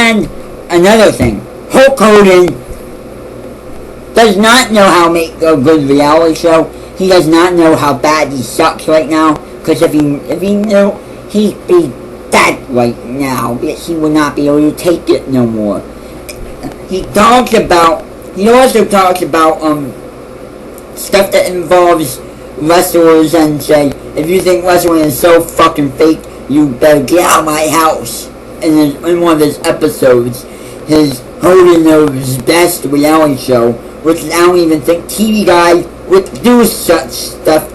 And another thing, Hulk Hogan does not know how to make a good reality show. He does not know how bad he sucks right now. Because if he knew, he'd be dead right now. Because he would not be able to take it no more. He also talks about stuff that involves wrestlers and say, if you think wrestling is so fucking fake, you better get out of my house. In one of his episodes, his Hogan Knows Best reality show, which I don't even think TV guys would do such stuff,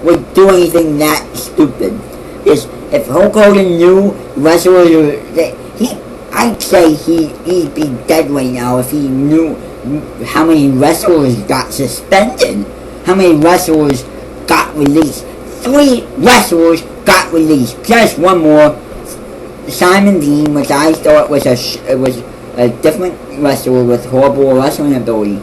would do anything that stupid. Because if Hulk Hogan knew wrestlers, I'd say he'd be dead right now if he knew how many wrestlers got suspended, how many wrestlers got released. 3 wrestlers got released, just one more. Simon Dean, which I thought was a different wrestler with horrible wrestling ability.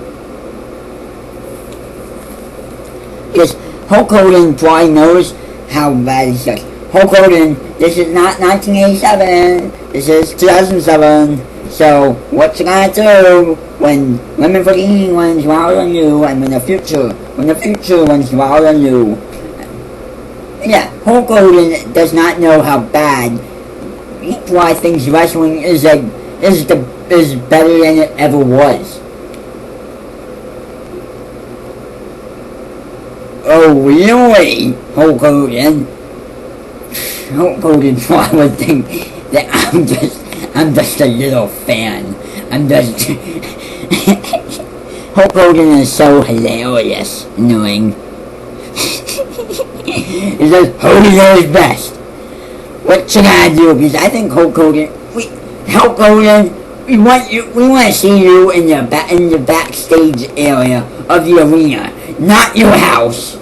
Because Hulk Hogan probably knows how bad he sucks. Hulk Hogan, this is not 1987, this is 2007, so what you gonna do when Women for King wins wilder than you, and when the future wins wilder than you? Yeah, Hulk Hogan does not know how bad. He probably thinks wrestling is better than it ever was. Oh really, Hulk Hogan? Hulk Hogan probably would think that I'm just a little fan. Hulk Hogan is so hilarious, annoying. He says Hogan knows best. What should I do? Because I think Hulk Hogan, we want to see you in the backstage area of the arena, not your house.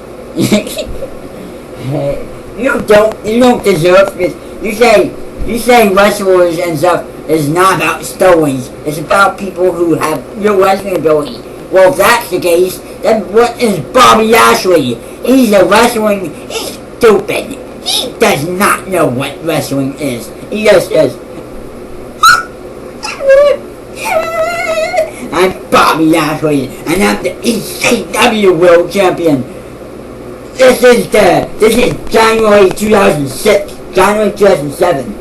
You don't deserve it. You say wrestlers and stuff is not about stories. It's about people who have real wrestling ability. Well, if that's the case, then what is Bobby Lashley? He's stupid. He does not know what wrestling is. He just says, I'm Bobby Lashley, and I'm the ECW World Champion. This is January 2006, January 2007.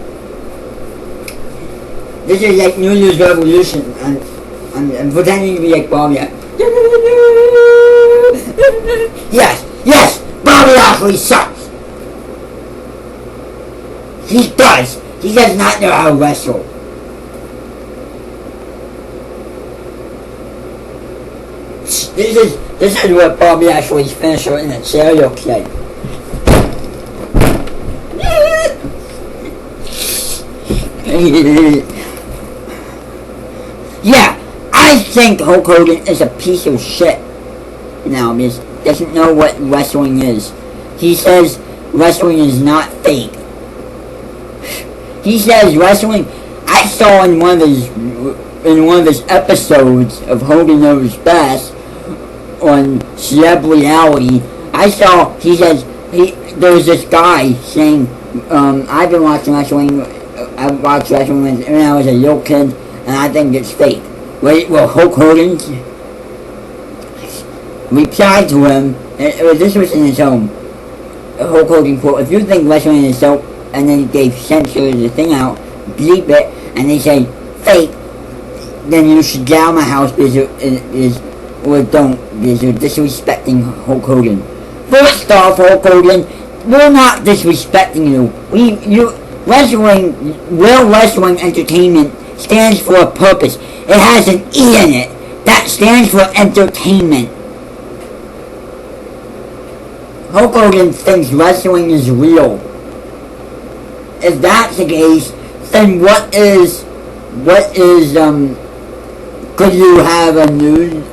This is like New Year's Revolution, and I'm pretending to be like Bobby. Yes, Bobby Lashley sucks. He does. He does not know how to wrestle. This is what Bobby Lashley's finisher in the chair looks like. Yeah, I think Hulk Hogan is a piece of shit now because he doesn't know what wrestling is. He says wrestling is not fake. He says wrestling. I saw in one of his episodes of Hogan Knows Best on Celeb Reality. He says there was this guy saying, I've been watching wrestling. I watched wrestling when I was a little kid, and I think it's fake. Well, Hulk Hogan replied to him. This was in his home. Hulk Hogan quote: "If you think wrestling is so," and then they censor the thing out, bleep it, and they say fake, then you should get out of my house because don't, because you're disrespecting Hulk Hogan. First off, Hulk Hogan, we're not disrespecting you. Real wrestling entertainment stands for a purpose. It has an E in it. That stands for entertainment. Hulk Hogan thinks wrestling is real. If that's the case, then could you have a news,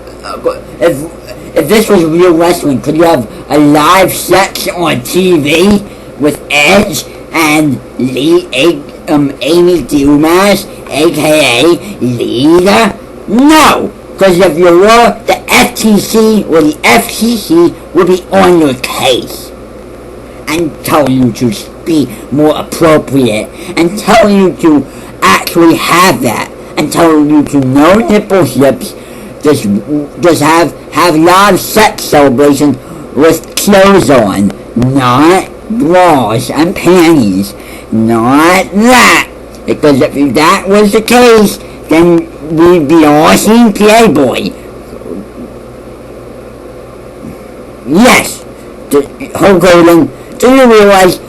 if this was real wrestling, could you have a live sex on TV with Edge and Amy Dumas, aka Lita? No! Because if you were, the FTC or the FCC would be on your case and tell you to be more appropriate and tell you to actually have that and tell you to no nipple slips. Just have live sex celebrations with clothes on, not bras and panties, not that. Because if that was the case, then we'd be all seeing Playboy. Yes, Hulk Hogan. Do you realize?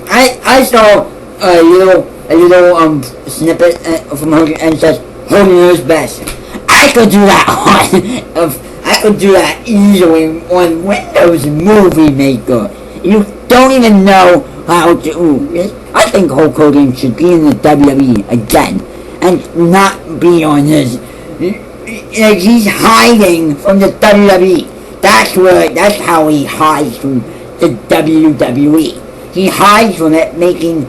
I saw a little snippet from Hogan, and it says Hogan knows best. I could do that I could do that easily on Windows Movie Maker. You don't even know how to. I think Hulk Hogan should be in the WWE again and not be on his. Like he's hiding from the WWE. That's how he hides from the WWE. He hides from it, making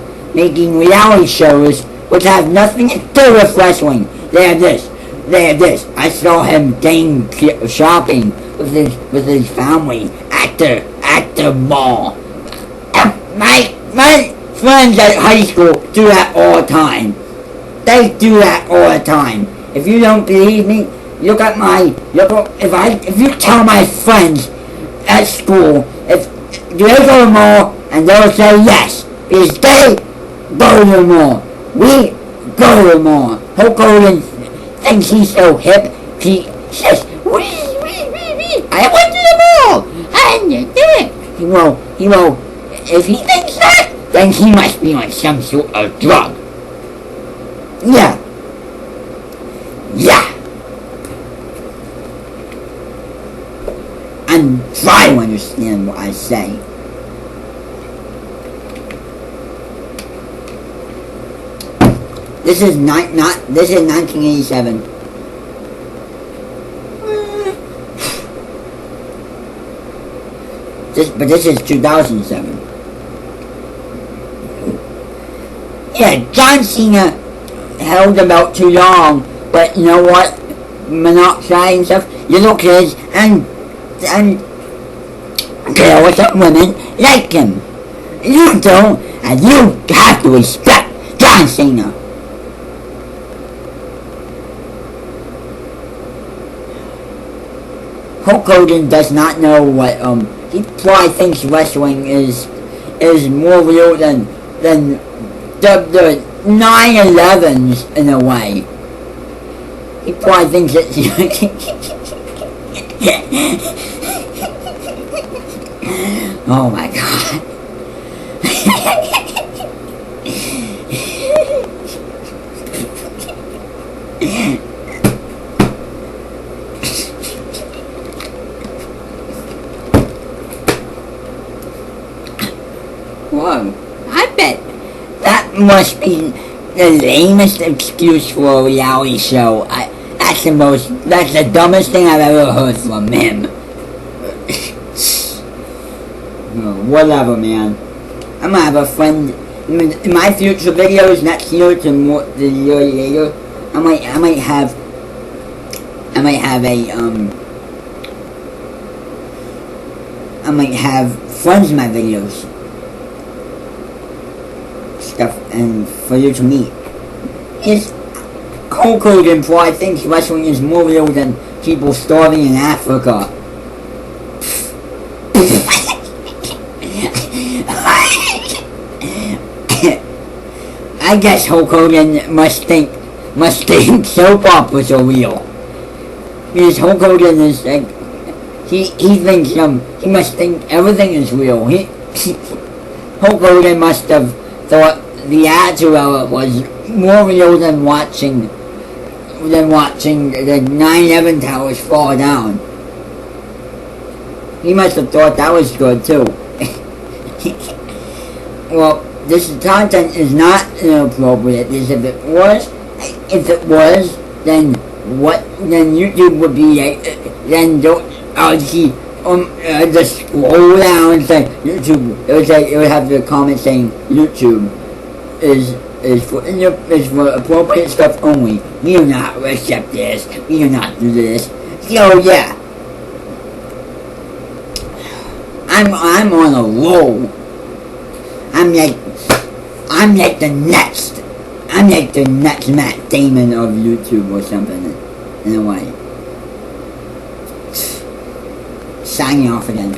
reality shows which have nothing to do with wrestling. They have this. I saw him game shopping with his family at the mall. My friends at high school do that all the time. They do that all the time. If you don't believe me, if you tell my friends at school, if do they go to the mall, and they'll say yes, because they go to the mall. We go to the mall. Hulk Hogan thinks he's so hip. He says, I went to the mall. I did it. He will. If he thinks that, then he must be on some sort of drug. Yeah. And try to understand what I say. This is 1987. This is 2007. Yeah, John Cena held the belt too long, but you know what? Monoxide and stuff. Little kids and girls and women like him. You don't, and you have to respect John Cena. Hulk Hogan does not know what he probably thinks wrestling is more real than the 9/11s in a way. He probably thinks it's oh my god. Whoa, I bet that must be the lamest excuse for a reality show. That's the dumbest thing I've ever heard from him. Whatever, man. I'm gonna have a friend in my future videos next year to the year later. I might have friends in my videos stuff and for you to meet. Is Hulk Hogan probably thinks wrestling is more real than people starving in Africa. I guess Hulk Hogan must think soap operas are real. Because Hulk Hogan is like he thinks he must think everything is real. Hulk Hogan must have thought the Attitude Era was more real than watching the 9/11 towers fall down. He must have thought that was good too. Well, this content is not inappropriate. If it was, then YouTube would be then don't just scroll down and say YouTube. It would have the comment saying YouTube is for appropriate stuff only. We do not accept this. We do not do this. So yeah, I'm on a roll. I'm like the next. I'm like the next Matt Damon of YouTube or something. In a way. Signing off again.